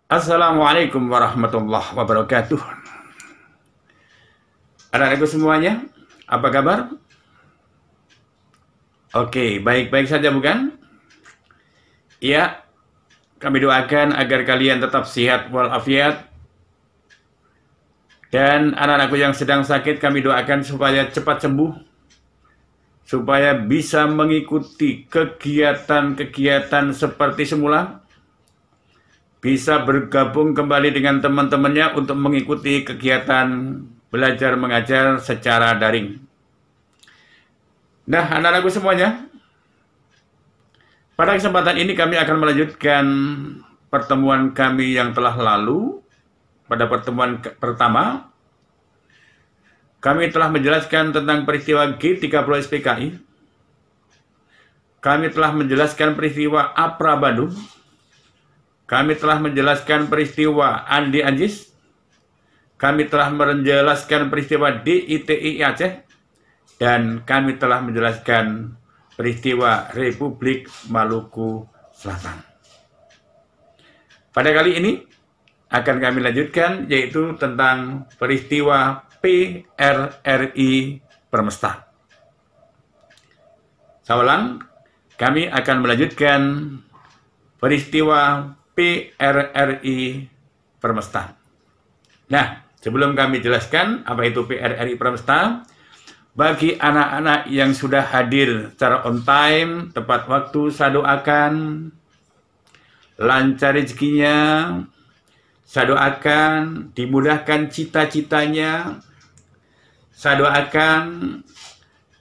Assalamualaikum warahmatullahi wabarakatuh. Anak-anakku semuanya, apa kabar? Oke, baik-baik saja bukan? Ya, kami doakan agar kalian tetap sehat walafiat. Dan anak-anakku yang sedang sakit kami doakan supaya cepat sembuh, supaya bisa mengikuti kegiatan-kegiatan seperti semula, bisa bergabung kembali dengan teman-temannya untuk mengikuti kegiatan belajar mengajar secara daring. Nah, anak-anakku semuanya, pada kesempatan ini kami akan melanjutkan pertemuan kami yang telah lalu. Pada pertemuan pertama, kami telah menjelaskan tentang peristiwa G30 SPKI. Kami telah menjelaskan peristiwa APRA Bandung. Kami telah menjelaskan peristiwa Andi Anjis. Kami telah menjelaskan peristiwa DITI Aceh. Dan kami telah menjelaskan peristiwa Republik Maluku Selatan. Pada kali ini akan kami lanjutkan yaitu tentang peristiwa PRRI Permesta. Saya ulang, kami akan melanjutkan peristiwa PRRI Permesta. Nah, sebelum kami jelaskan apa itu PRRI Permesta, bagi anak-anak yang sudah hadir secara on time, tepat waktu, saya doakan lancar rezekinya, saya doakan dimudahkan cita-citanya, saya doakan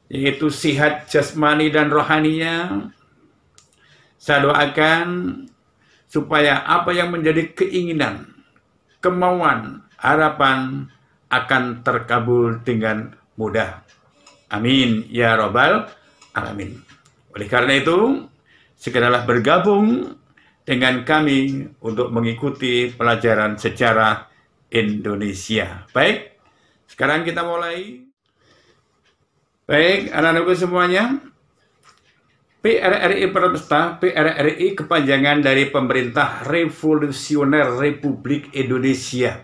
yaitu sihat jasmani dan rohaninya, saya doakan supaya apa yang menjadi keinginan, kemauan, harapan akan terkabul dengan mudah. Amin ya robbal alamin. Oleh karena itu, segeralah bergabung dengan kami untuk mengikuti pelajaran sejarah Indonesia. Baik, sekarang kita mulai. Baik, anak-anakku semuanya, PRRI Permesta, PRRI kepanjangan dari Pemerintah Revolusioner Republik Indonesia.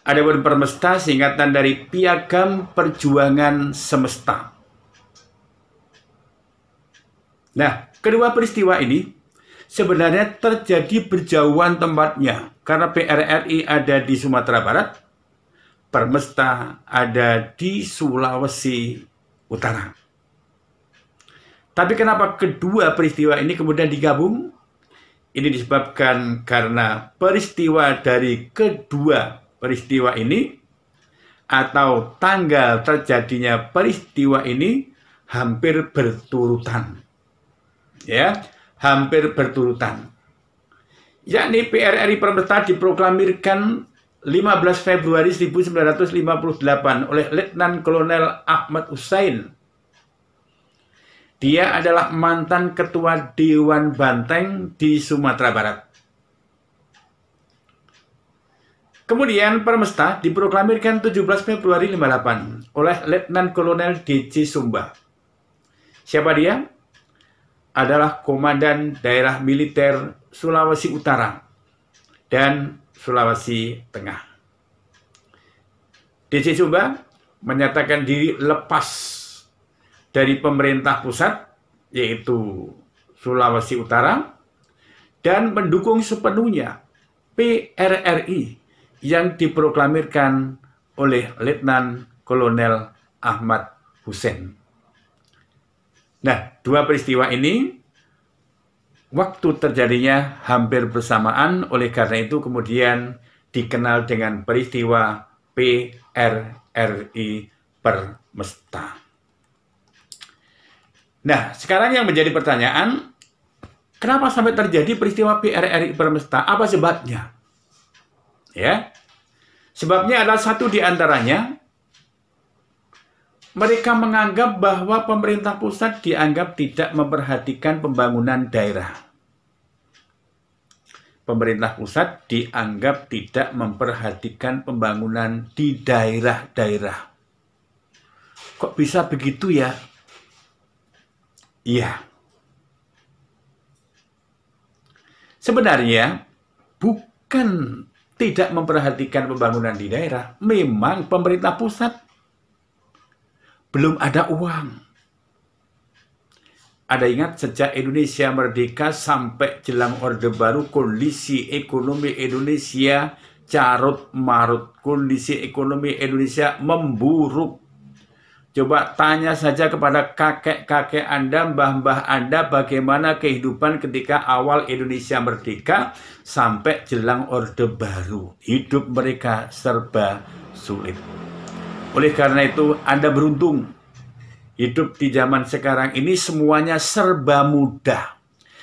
Adapun Permesta singkatan dari Piagam Perjuangan Semesta. Nah, kedua peristiwa ini sebenarnya terjadi berjauhan tempatnya karena PRRI ada di Sumatera Barat, Permesta ada di Sulawesi Utara. Tapi kenapa kedua peristiwa ini kemudian digabung? Ini disebabkan karena peristiwa dari kedua peristiwa ini atau tanggal terjadinya peristiwa ini hampir berturutan. Ya, hampir berturutan. Yakni PRRI Permesta diproklamirkan 15 Februari 1958 oleh Letnan Kolonel Ahmad Hussein. Dia adalah mantan ketua Dewan Banteng di Sumatera Barat. Kemudian Permesta diproklamirkan 17 Februari 58 oleh Letnan Kolonel D.C. Sumba. Siapa dia? Adalah Komandan Daerah Militer Sulawesi Utara dan Sulawesi Tengah. D.C. Sumba menyatakan diri lepas dari pemerintah pusat, yaitu Sulawesi Utara, dan mendukung sepenuhnya PRRI yang diproklamirkan oleh Letnan Kolonel Ahmad Hussein. Nah, dua peristiwa ini waktu terjadinya hampir bersamaan, oleh karena itu kemudian dikenal dengan peristiwa PRRI Permesta. Nah, sekarang yang menjadi pertanyaan, kenapa sampai terjadi peristiwa PRRI Permesta? Apa sebabnya? Ya, sebabnya adalah satu di antaranya, mereka menganggap bahwa pemerintah pusat dianggap tidak memperhatikan pembangunan daerah. Pemerintah pusat dianggap tidak memperhatikan pembangunan di daerah-daerah. Kok bisa begitu ya? Iya. Sebenarnya bukan tidak memperhatikan pembangunan di daerah. Memang pemerintah pusat belum ada uang. Ada ingat sejak Indonesia merdeka sampai jelang Orde Baru, kondisi ekonomi Indonesia carut marut, kondisi ekonomi Indonesia memburuk. Coba tanya saja kepada kakek-kakek Anda, mbah-mbah Anda, bagaimana kehidupan ketika awal Indonesia merdeka sampai jelang Orde Baru. Hidup mereka serba sulit. Oleh karena itu, Anda beruntung. Hidup di zaman sekarang ini semuanya serba mudah,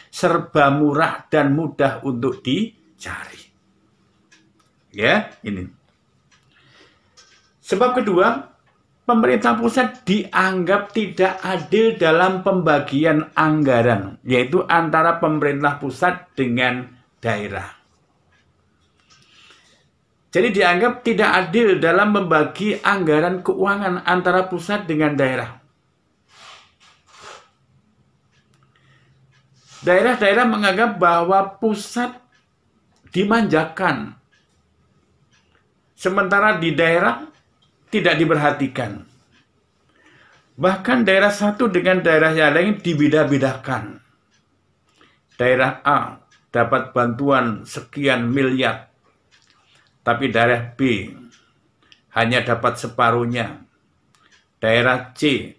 serba murah dan mudah untuk dicari. Ya, ini. Sebab kedua, pemerintah pusat dianggap tidak adil dalam pembagian anggaran, yaitu antara pemerintah pusat dengan daerah. Jadi dianggap tidak adil dalam membagi anggaran keuangan antara pusat dengan daerah. Daerah-daerah menganggap bahwa pusat dimanjakan, sementara di daerah tidak diperhatikan. Bahkan daerah satu dengan daerah yang lain dibeda-bedakan. Daerah A dapat bantuan sekian miliar, tapi daerah B hanya dapat separuhnya. Daerah C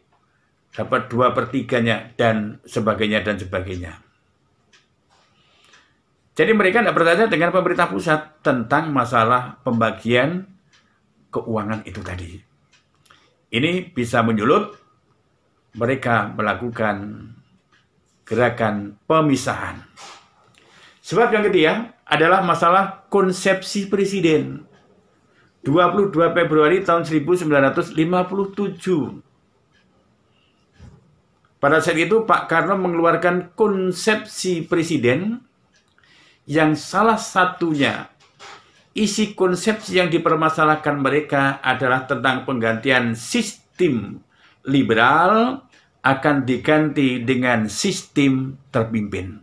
dapat 2/3-nya, dan sebagainya, dan sebagainya. Jadi mereka tidak bertanya dengan pemerintah pusat tentang masalah pembagian keuangan itu tadi. Ini bisa menyulut mereka melakukan gerakan pemisahan. Sebab yang ketiga adalah masalah konsepsi presiden. 22 Februari tahun 1957. Pada saat itu Pak Karno mengeluarkan konsepsi presiden yang salah satunya isi konsepsi yang dipermasalahkan mereka adalah tentang penggantian sistem liberal akan diganti dengan sistem terpimpin.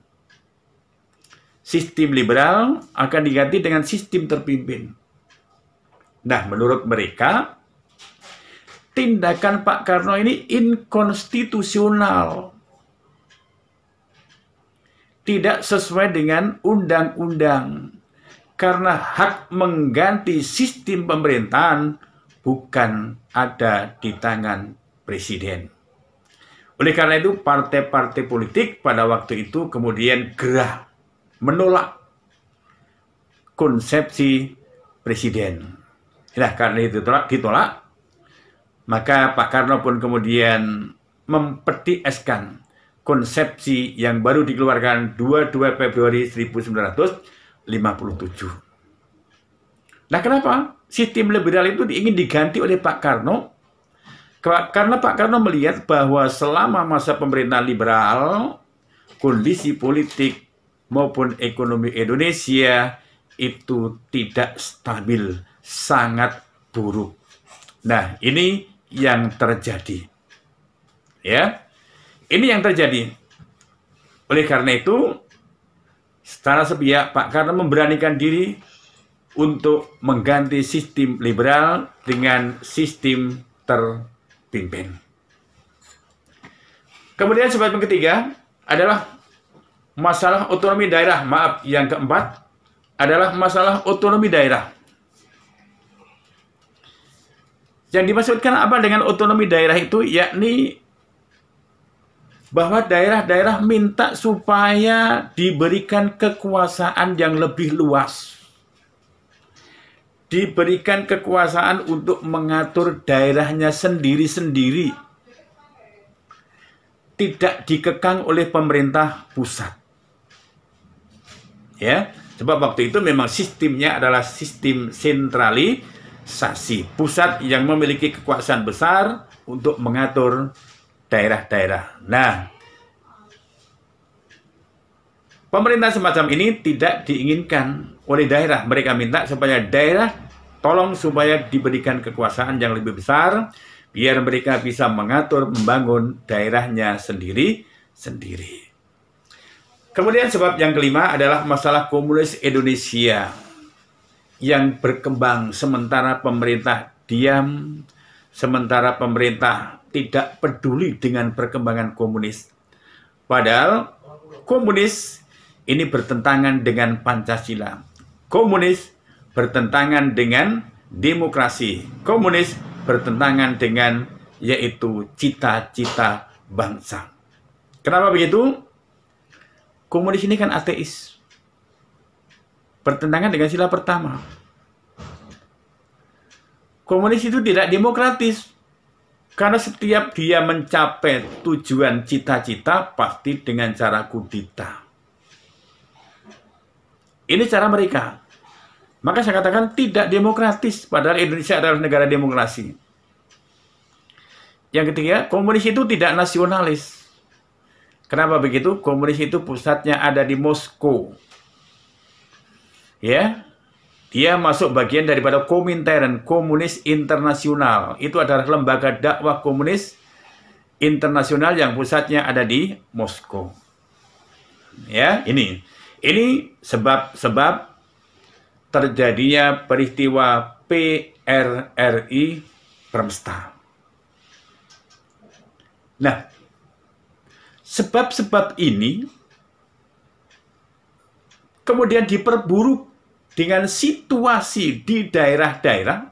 Sistem liberal akan diganti dengan sistem terpimpin. Nah, menurut mereka, tindakan Pak Karno ini inkonstitusional. Tidak sesuai dengan undang-undang. Karena hak mengganti sistem pemerintahan bukan ada di tangan presiden. Oleh karena itu, partai-partai politik pada waktu itu kemudian gerah menolak konsepsi presiden. Nah, karena itu ditolak, maka Pak Karno pun kemudian mempetieskan konsepsi yang baru dikeluarkan 22 Februari 1957. Nah, kenapa sistem liberal itu ingin diganti oleh Pak Karno? Karena Pak Karno melihat bahwa selama masa pemerintahan liberal, kondisi politik maupun ekonomi Indonesia itu tidak stabil, sangat buruk. Nah, ini yang terjadi. Ya. Ini yang terjadi. Oleh karena itu, secara sepihak Pak Karno memberanikan diri untuk mengganti sistem liberal dengan sistem terpimpin. Kemudian sebab yang ketiga adalah masalah otonomi daerah. Maaf, yang keempat adalah masalah otonomi daerah. Yang dimaksudkan apa dengan otonomi daerah itu, yakni bahwa daerah-daerah minta supaya diberikan kekuasaan yang lebih luas. Diberikan kekuasaan untuk mengatur daerahnya sendiri-sendiri. Tidak dikekang oleh pemerintah pusat. Ya, sebab waktu itu memang sistemnya adalah sistem sentralisasi. Pusat yang memiliki kekuasaan besar untuk mengatur daerah-daerah. Nah, pemerintah semacam ini tidak diinginkan oleh daerah. Mereka minta supaya daerah tolong supaya diberikan kekuasaan yang lebih besar, biar mereka bisa mengatur, membangun daerahnya sendiri-sendiri. Kemudian sebab yang kelima adalah masalah komunis Indonesia yang berkembang sementara pemerintah diam, sementara pemerintah tidak peduli dengan perkembangan komunis. Padahal komunis ini bertentangan dengan Pancasila. Komunis bertentangan dengan demokrasi. Komunis bertentangan dengan yaitu cita-cita bangsa. Kenapa begitu? Komunis ini kan ateis. Bertentangan dengan sila pertama. Komunis itu tidak demokratis. Karena setiap dia mencapai tujuan cita-cita pasti dengan cara kudeta. Ini cara mereka. Maka saya katakan tidak demokratis. Padahal Indonesia adalah negara demokrasi. Yang ketiga, komunis itu tidak nasionalis. Kenapa begitu? Komunis itu pusatnya ada di Moskow. Ya, dia masuk bagian daripada Komintern, Komunis Internasional. Itu adalah lembaga dakwah komunis internasional yang pusatnya ada di Moskow. Ya, ini sebab terjadinya peristiwa PRRI Permesta. Nah, sebab-sebab ini kemudian diperburuk dengan situasi di daerah-daerah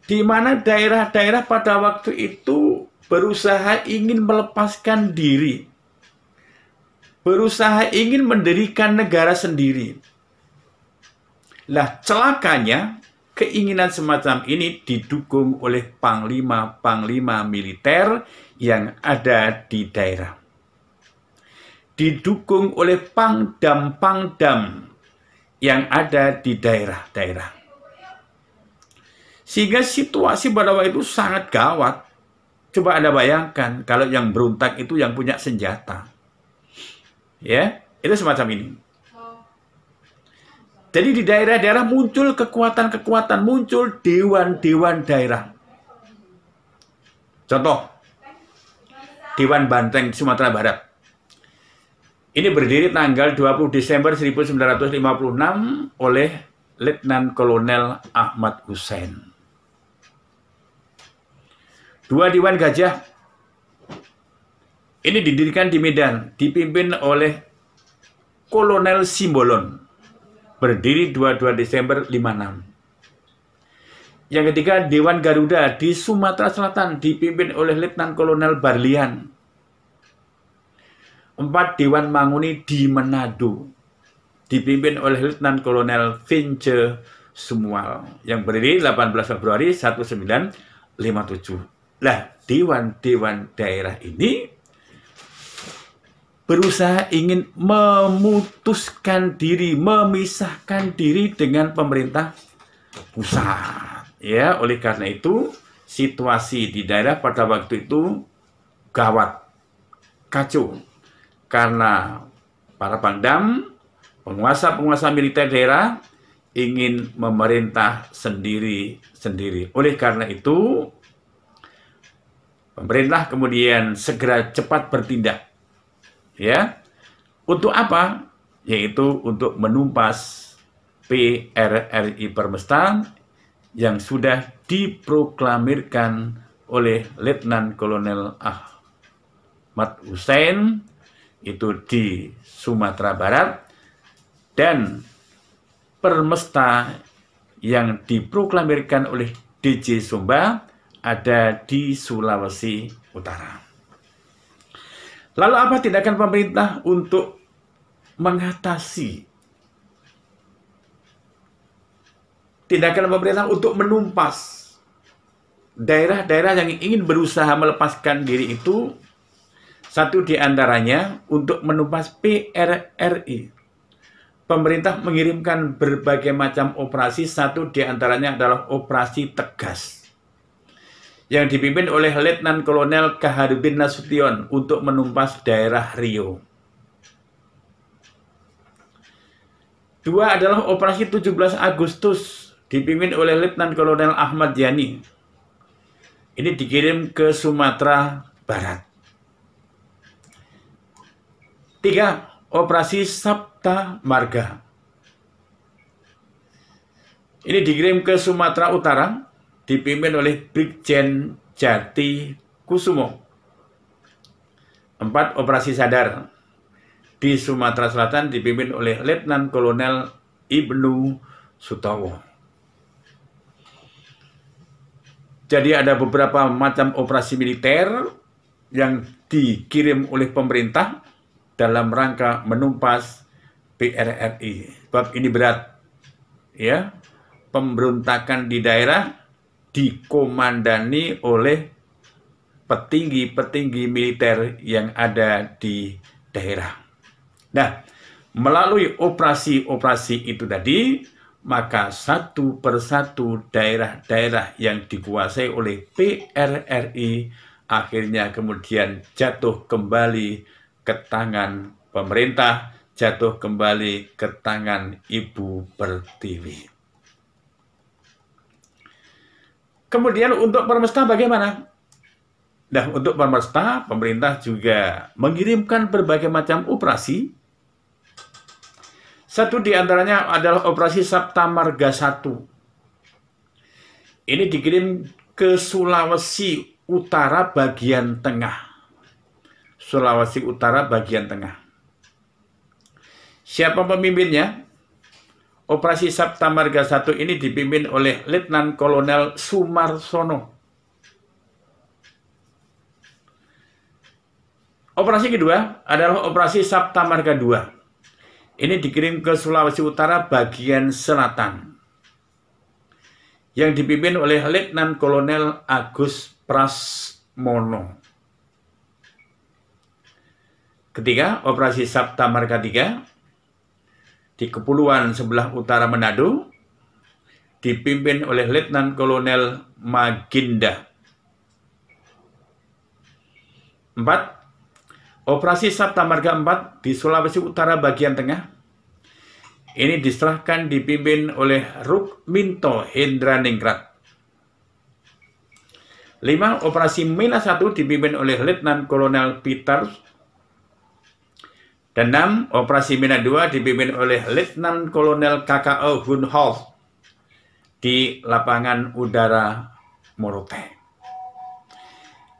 di mana daerah-daerah pada waktu itu berusaha ingin melepaskan diri, berusaha ingin mendirikan negara sendiri. Lah, celakanya keinginan semacam ini didukung oleh panglima-panglima militer yang ada di daerah. Didukung oleh pangdam-pangdam yang ada di daerah-daerah. Sehingga situasi pada waktu itu sangat gawat. Coba Anda bayangkan kalau yang berontak itu yang punya senjata. Ya, itu semacam ini. Jadi di daerah-daerah muncul kekuatan-kekuatan, muncul dewan-dewan daerah. Contoh, Dewan Banteng Sumatera Barat. Ini berdiri tanggal 20 Desember 1956 oleh Letnan Kolonel Ahmad Hussein. Dua Dewan Gajah. Ini didirikan di Medan, dipimpin oleh Kolonel Simbolon. Berdiri 22 Desember 56. Yang ketiga, Dewan Garuda di Sumatera Selatan dipimpin oleh Letnan Kolonel Barlian. 4, Dewan Manguni di Manado dipimpin oleh Letnan Kolonel Vince Sumual yang berdiri 18 Februari 1957. Lah, dewan-dewan daerah ini berusaha ingin memutuskan diri, memisahkan diri dengan pemerintah pusat. Ya, oleh karena itu situasi di daerah pada waktu itu gawat, kacau. Karena para pangdam, penguasa-penguasa militer daerah ingin memerintah sendiri-sendiri. Oleh karena itu, pemerintah kemudian segera cepat bertindak. Ya, untuk apa? Yaitu untuk menumpas PRRI Permesta yang sudah diproklamirkan oleh Letnan Kolonel Ahmad Hussein itu di Sumatera Barat, dan Permesta yang diproklamirkan oleh DJ Sumba ada di Sulawesi Utara. Lalu apa tindakan pemerintah untuk mengatasi, tindakan pemerintah untuk menumpas daerah-daerah yang ingin berusaha melepaskan diri itu? Satu di antaranya untuk menumpas PRRI. Pemerintah mengirimkan berbagai macam operasi, satu di antaranya adalah operasi Tegas yang dipimpin oleh Letnan Kolonel Kaharudin Nasution untuk menumpas daerah Rio. Dua adalah operasi 17 Agustus dipimpin oleh Letnan Kolonel Ahmad Yani. Ini dikirim ke Sumatera Barat. 3, Operasi Sabta Marga. Ini dikirim ke Sumatera Utara, dipimpin oleh Brigjen Jati Kusumo. 4. Operasi Sadar di Sumatera Selatan dipimpin oleh Letnan Kolonel Ibnu Sutowo. Jadi ada beberapa macam operasi militer yang dikirim oleh pemerintah dalam rangka menumpas PRRI. Sebab ini berat, ya. Pemberontakan di daerah dikomandani oleh petinggi-petinggi militer yang ada di daerah. Nah, melalui operasi-operasi itu tadi, maka satu persatu daerah-daerah yang dikuasai oleh PRRI akhirnya kemudian jatuh kembali ke tangan pemerintah, jatuh kembali ke tangan Ibu Pertiwi. Kemudian untuk Permesta bagaimana? Nah, untuk Permesta, pemerintah juga mengirimkan berbagai macam operasi. Satu di antaranya adalah operasi Sabta Marga 1. Ini dikirim ke Sulawesi Utara bagian tengah. Sulawesi Utara bagian tengah. Siapa pemimpinnya? Operasi Sabta Marga 1 ini dipimpin oleh Letnan Kolonel Sumarsono. Operasi kedua adalah Operasi Sabta Marga 2. Ini dikirim ke Sulawesi Utara bagian selatan, yang dipimpin oleh Letnan Kolonel Agus Prasmono. Ketiga, Operasi Sabta Marga 3 di Kepulauan sebelah utara Manado, dipimpin oleh Letnan Kolonel Maginda. 4. Operasi Sabta Marga 4 di Sulawesi Utara bagian tengah. Ini diserahkan dipimpin oleh Rukminto Hendraningrat. 5. Operasi Mena 1 dipimpin oleh Letnan Kolonel Peters. Dan 6. Operasi Mena 2 dipimpin oleh Letnan Kolonel KKO Hunhoff di lapangan udara Morotai.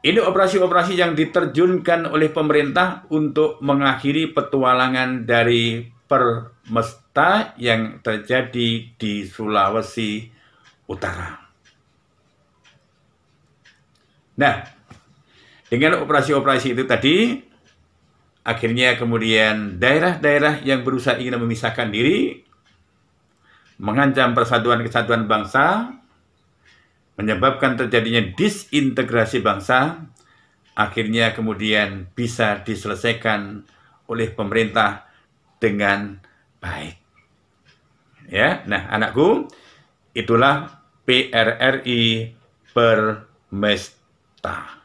Ini operasi-operasi yang diterjunkan oleh pemerintah untuk mengakhiri petualangan dari Permesta yang terjadi di Sulawesi Utara. Nah, dengan operasi-operasi itu tadi, akhirnya kemudian daerah-daerah yang berusaha ingin memisahkan diri, mengancam persatuan kesatuan bangsa, menyebabkan terjadinya disintegrasi bangsa, akhirnya kemudian bisa diselesaikan oleh pemerintah dengan baik. Ya, nah anakku, itulah PRRI Permesta.